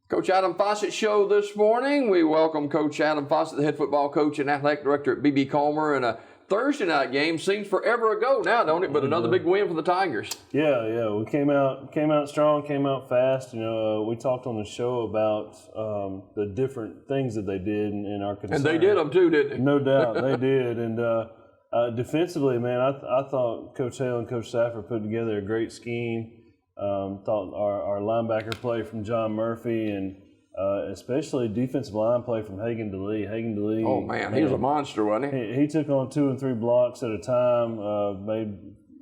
Coach Adam Fossett show this morning. We welcome Coach Adam Fossett, the head football coach and athletic director at BB Comer, and a Thursday night game seems forever ago now, don't it? But another big win for the Tigers. Yeah. We came out strong, came out fast. We talked on the show about the different things that they did in our concern. And they did them too, didn't they? No doubt, they did. And defensively, man, I thought Coach Hale and Coach Safford put together a great scheme. Thought our linebacker play from John Murphy and especially defensive line play from Hagan DeLee. Oh, man, he was a monster, wasn't he? He took on 2 and 3 blocks at a time, made,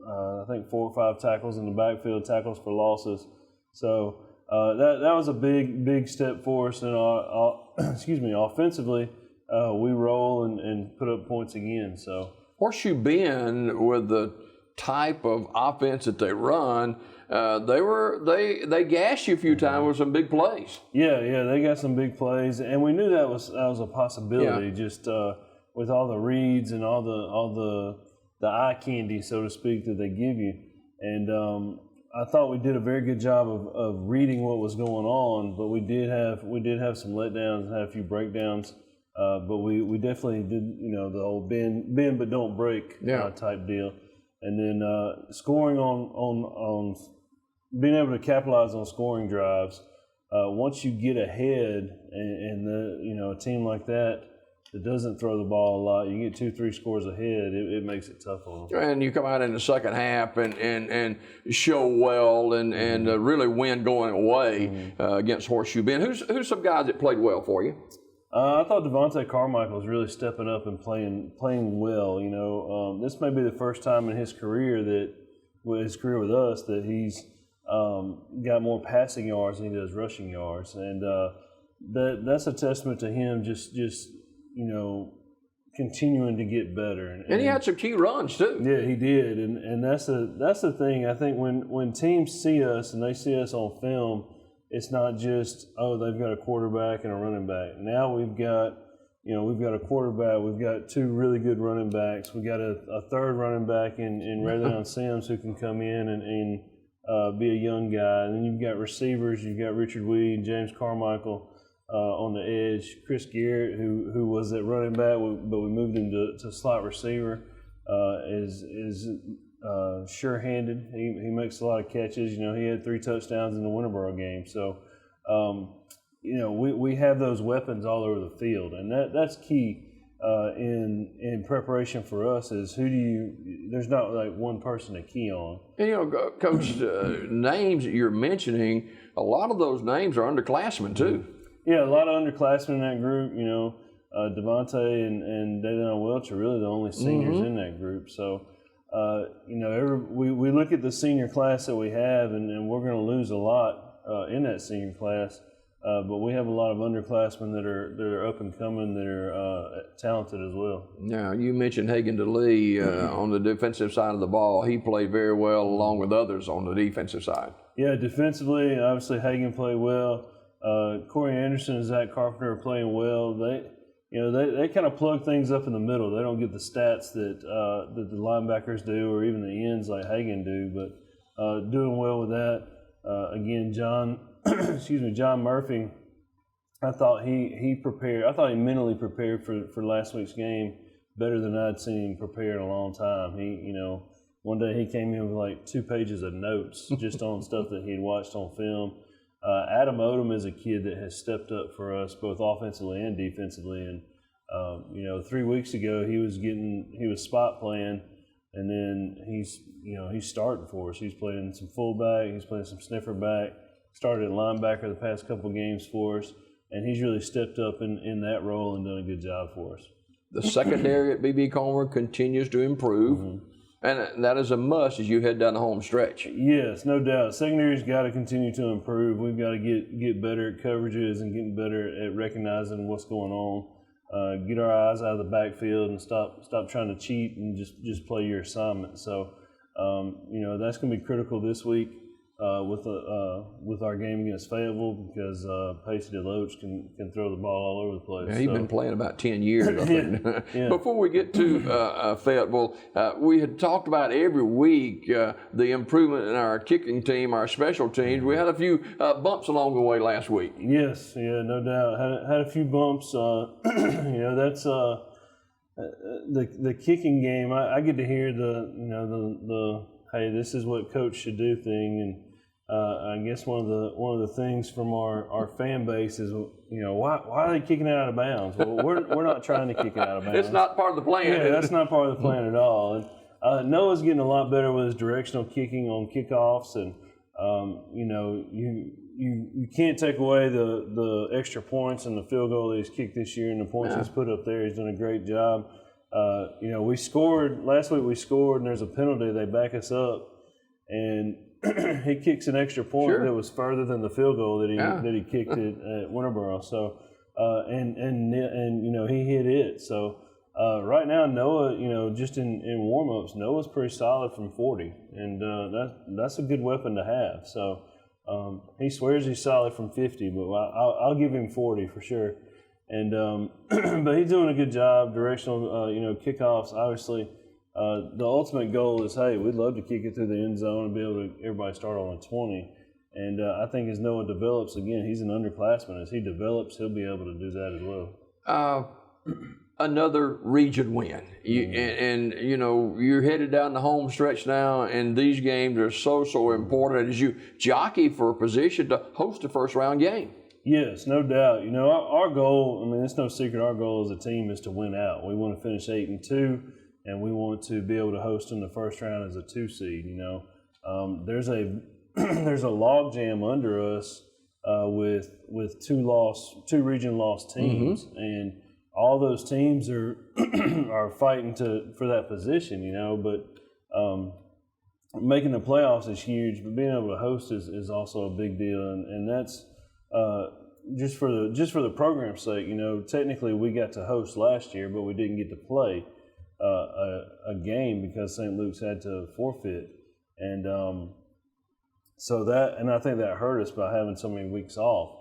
I think, 4 or 5 tackles in the backfield, tackles for losses. So that was a big step for us. And, offensively, we roll and put up points again. So Horseshoe Bend, with the type of offense that they run, they gashed you a few times with some big plays. Yeah, they got some big plays, and we knew that was a possibility. Yeah. Just with all the reads and all the eye candy, so to speak, that they give you. And I thought we did a very good job of reading what was going on, but we did have some letdowns and had a few breakdowns. But we definitely did, the old bend but don't break type deal. And then scoring on being able to capitalize on scoring drives. Once you get ahead, and a team like that doesn't throw the ball a lot, you get 2-3 scores ahead, it makes it tough on them. And you come out in the second half and show well and really win going away against Horseshoe Bend. Who's some guys that played well for you? I thought Devontae Carmichael was really stepping up and playing well. This may be the first time in his career with us that he's got more passing yards than he does rushing yards, and that's a testament to him just continuing to get better. And he had some key runs too. Yeah, he did, and that's the thing. I think when teams see us and they see us on film, it's not just, they've got a quarterback and a running back. Now we've got a quarterback, we've got 2 really good running backs, we've got a third running back in Reddown Sims who can come in and be a young guy. And then you've got receivers, you've got Richard Weed, James Carmichael on the edge, Chris Garrett, who was at running back, but we moved him to slot receiver, is sure-handed. He makes a lot of catches. He had 3 touchdowns in the Winterboro game. So, we have those weapons all over the field, and that's key in preparation for us. Is there's not like one person to key on. And Coach, names that you're mentioning, a lot of those names are underclassmen too. Yeah, a lot of underclassmen in that group. Devontae and Davion Welch are really the only seniors in that group. So. We look at the senior class that we have, and we're going to lose a lot in that senior class. But we have a lot of underclassmen that are up and coming, that are talented as well. Now, you mentioned Hagan DeLee on the defensive side of the ball. He played very well along with others on the defensive side. Yeah, defensively, obviously Hagan played well. Corey Anderson and Zach Carpenter are playing well. They kind of plug things up in the middle. They don't get the stats that the linebackers do, or even the ends like Hagan do, but doing well with that. Again, John Murphy, I thought he prepared. I thought he mentally prepared for last week's game better than I'd seen him prepare in a long time. One day he came in with like 2 pages of notes just on stuff that he'd watched on film. Adam Odom is a kid that has stepped up for us both offensively and defensively, and 3 weeks ago he was spot playing, and then he's starting for us. He's playing some fullback, he's playing some sniffer back, started at linebacker the past couple games for us, and he's really stepped up in that role and done a good job for us. The secondary at BB Comer continues to improve. And that is a must as you head down the home stretch. Yes, no doubt. Secondary's got to continue to improve. We've got to get better at coverages and getting better at recognizing what's going on. Get our eyes out of the backfield and stop trying to cheat and just play your assignment. So, that's going to be critical this week. with our game against Fayetteville because Pacey DeLoach can throw the ball all over the place. Yeah, he's been playing about 10 years, I think. Yeah. Before we get to Fayetteville, we had talked about every week the improvement in our kicking team, our special teams. We had a few bumps along the way last week. Yes, yeah, no doubt. Had a few bumps. That's the kicking game. I get to hear the hey, this is what coach should do thing, and I guess one of the things from our fan base is, why are they kicking it out of bounds? Well, we're not trying to kick it out of bounds. It's not part of the plan. Yeah, that's not part of the plan at all. And Noah's getting a lot better with his directional kicking on kickoffs, and you can't take away the extra points and the field goal that he's kicked this year and the points he's put up there. He's done a great job. We scored last week. We scored, and there's a penalty. They back us up, and he kicks an extra point that was further than the field goal that he kicked it at Winterboro. So, he hit it. So right now, Noah, just in warm-ups, Noah's pretty solid from 40, and that's a good weapon to have. So he swears he's solid from 50, but I'll give him 40 for sure. And but he's doing a good job. Directional, kickoffs. Obviously, the ultimate goal is, hey, we'd love to kick it through the end zone and be able to everybody start on a 20. And I think as Noah develops, again, he's an underclassman. As he develops, he'll be able to do that as well. Another region win, you're headed down the home stretch now, and these games are so important as you jockey for a position to host a first round game. Yes, no doubt. Our goal, it's no secret, our goal as a team is to win out. We want to finish 8-2, and we want to be able to host in the first round as a 2 seed. There's a log jam under us with two region lost teams, and all those teams are are fighting for that position. But making the playoffs is huge, but being able to host is also a big deal, and that's. Just for the program's sake, technically we got to host last year, but we didn't get to play a game because St. Luke's had to forfeit, and I think that hurt us by having so many weeks off.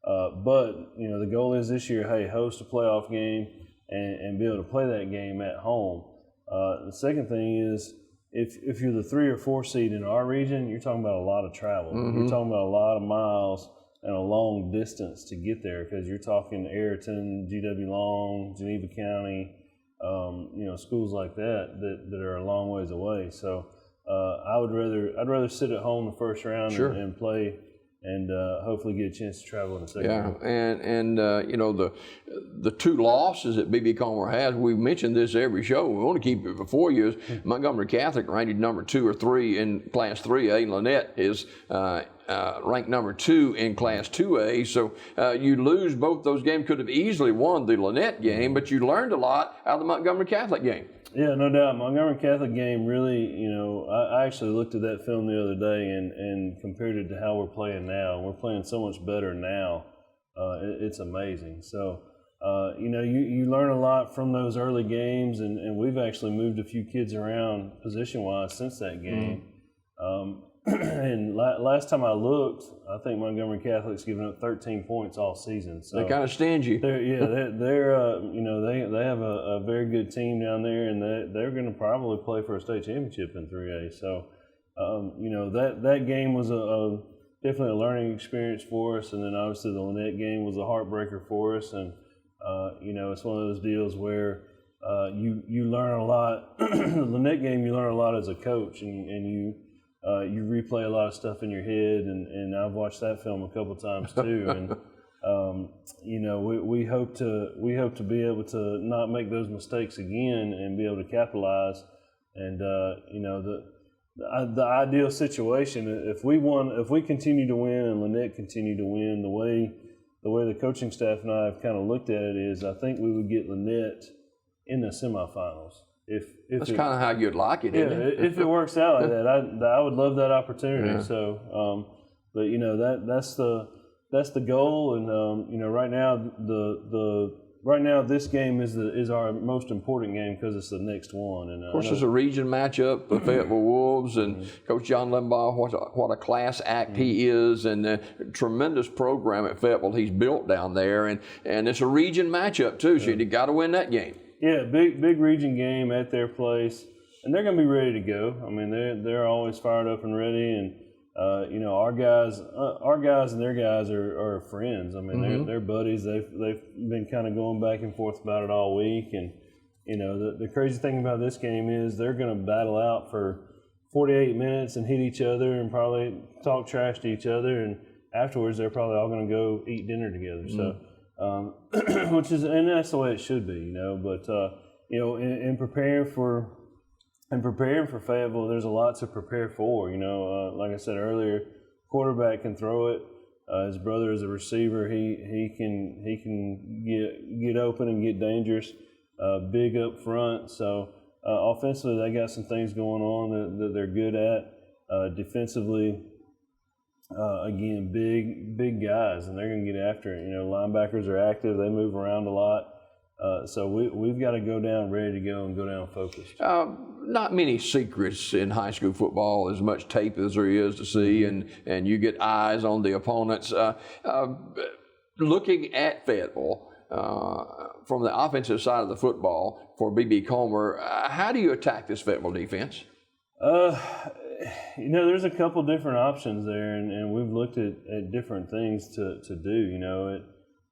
But the goal is this year, hey, host a playoff game and be able to play that game at home. The second thing is if you're the 3 or 4 seed in our region, you're talking about a lot of travel. You're talking about a lot of miles and a long distance to get there, because you're talking Ayrton, GW Long, Geneva County, schools like that are a long ways away. So I'd rather sit at home the first round and play, and hopefully get a chance to travel in the second round. And the 2 losses that B.B. Comer has, we mentioned this every show. We want to keep it for 4 years. Montgomery Catholic ranked number 2 or 3 in Class 3A. Lynette is ranked number 2 in Class 2A. So you lose both those games. Could have easily won the Lynette game, but you learned a lot out of the Montgomery Catholic game. Yeah, no doubt. Montgomery Catholic game really, I actually looked at that film the other day and compared it to how we're playing now. We're playing so much better now. It's amazing. So, you learn a lot from those early games, and we've actually moved a few kids around position-wise since that game. And last time I looked, I think Montgomery Catholic's given up 13 points all season. So they kind of stingy. They have a very good team down there, and they're going to probably play for a state championship in 3A. So, that game was definitely a learning experience for us, and then obviously the Lynette game was a heartbreaker for us, and it's one of those deals where you learn a lot. The Lynette game, you learn a lot as a coach, and you replay a lot of stuff in your head, and I've watched that film a couple times too. And we hope to be able to not make those mistakes again and be able to capitalize. And the ideal situation, if we continue to win and Lynette continue to win, the way the coaching staff and I have kind of looked at it is, I think we would get Lynette in the semifinals. If that's kind of how you'd like it, isn't it? If it works out like that, I would love that opportunity. Yeah. So, but that's the goal, and right now right now this game is our most important game because it's the next one. And of course, it's a region matchup, the Fayetteville Wolves, and Coach John Limbaugh, what a class act he is, and a tremendous program at Fayetteville he's built down there, and it's a region matchup too, so you got to win that game. Yeah, big region game at their place, and they're going to be ready to go. I mean, they're always fired up and ready, and our guys and their guys are friends. I mean, they're buddies. They've been kind of going back and forth about it all week, and the crazy thing about this game is they're going to battle out for 48 minutes and hit each other and probably talk trash to each other, and afterwards they're probably all going to go eat dinner together. So. And that's the way it should be, But in preparing for Fayetteville, there's a lot to prepare for. Like I said earlier, quarterback can throw it. His brother is a receiver. He can get open and get dangerous. Big up front. So offensively, they got some things going on that they're good at. Defensively. Again, big guys, and they're going to get after it. Linebackers are active; they move around a lot. So we've got to go down ready to go and go down focused. Not many secrets in high school football, as much tape as there is to see, and you get eyes on the opponents. Looking at Fayetteville from the offensive side of the football for B.B. Comer, how do you attack this Fayetteville defense? There's a couple different options there, and we've looked at different things to do.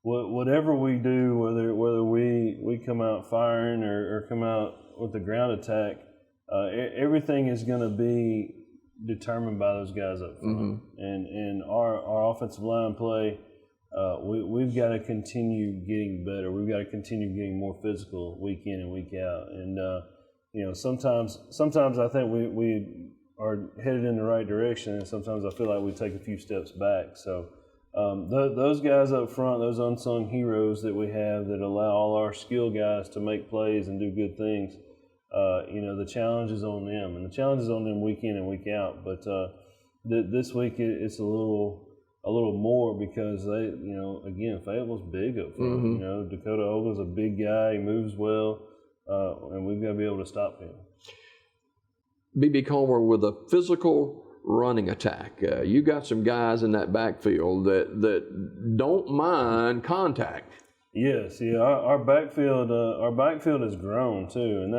Whatever we do, whether we come out firing or come out with the ground attack, everything is going to be determined by those guys up front. And our offensive line play, we've got to continue getting better. We've got to continue getting more physical week in and week out. And sometimes I think we are headed in the right direction, and sometimes I feel like we take a few steps back. So those guys up front, those unsung heroes that we have that allow all our skill guys to make plays and do good things, the challenge is on them, and the challenge is on them week in and week out. But this week it's a little more because again, Fayetteville's big up front. Dakota Ogle's a big guy, he moves well, and we've got to be able to stop him. B.B. Comer, with a physical running attack, you got some guys in that backfield that don't mind contact. Yes, yeah, our backfield has grown too, and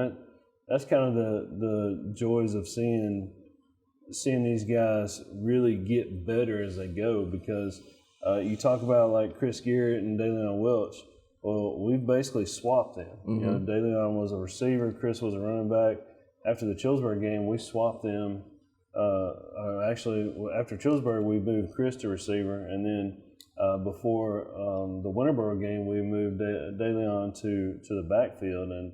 that's kind of the joys of seeing these guys really get better as they go. Because you talk about like Chris Garrett and DeLeon Welch. Well, we've basically swapped them. DeLeon was a receiver, Chris was a running back. After the Chillsburg game, we swapped them. Actually, after Chillsburg, we moved Chris to receiver, and then before the Winterboro game, we moved DeLeon to the backfield. And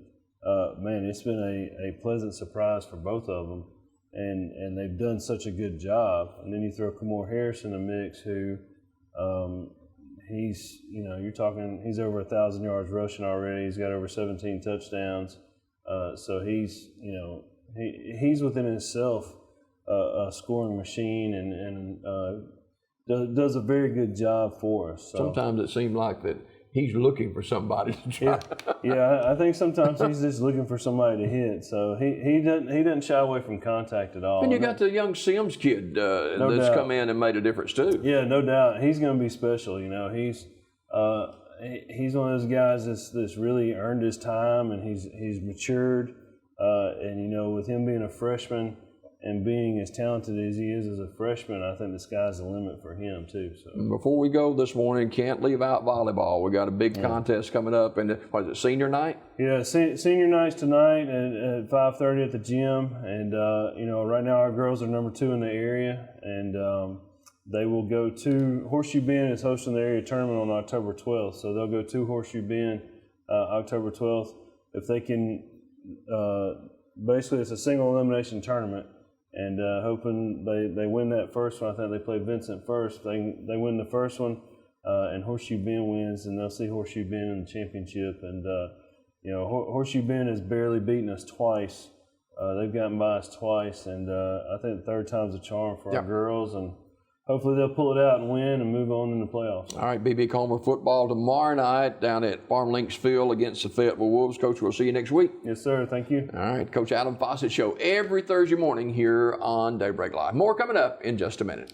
man, it's been a pleasant surprise for both of them, and they've done such a good job. And then you throw Kamor Harris in the mix, who he's he's over 1,000 yards rushing already. He's got over 17 touchdowns. So he's within himself a scoring machine and does a very good job for us. So. Sometimes it seems like that he's looking for somebody to try. Yeah, I think sometimes he's just looking for somebody to hit. So he doesn't shy away from contact at all. And you got the young Sims kid that's come in and made a difference too. Yeah, no doubt. He's going to be special. He's one of those guys that's really earned his time, and he's matured. And with him being a freshman and being as talented as he is as a freshman, I think the sky's the limit for him too. So before we go this morning, can't leave out volleyball. We got a big contest coming up, and what is it, senior night? Yeah, senior night's tonight at 5:30 at the gym, and right now our girls are number 2 in the area, and they will go to Horseshoe Bend is hosting the area tournament on October 12th, so they'll go to Horseshoe Bend October 12th. If they can, basically it's a single elimination tournament, and hoping they win that first one. I think they play Vincent first. They win the first one, and Horseshoe Bend wins, and they'll see Horseshoe Bend in the championship. And Horseshoe Bend has barely beaten us twice. They've gotten by us twice, and I think the third time's a charm for our girls. And hopefully they'll pull it out and win and move on in the playoffs. All right, BB Comer football tomorrow night down at Farm Links Field against the Fayetteville Wolves. Coach, we'll see you next week. Yes, sir. Thank you. All right, Coach Adam Fossett Show every Thursday morning here on Daybreak Live. More coming up in just a minute.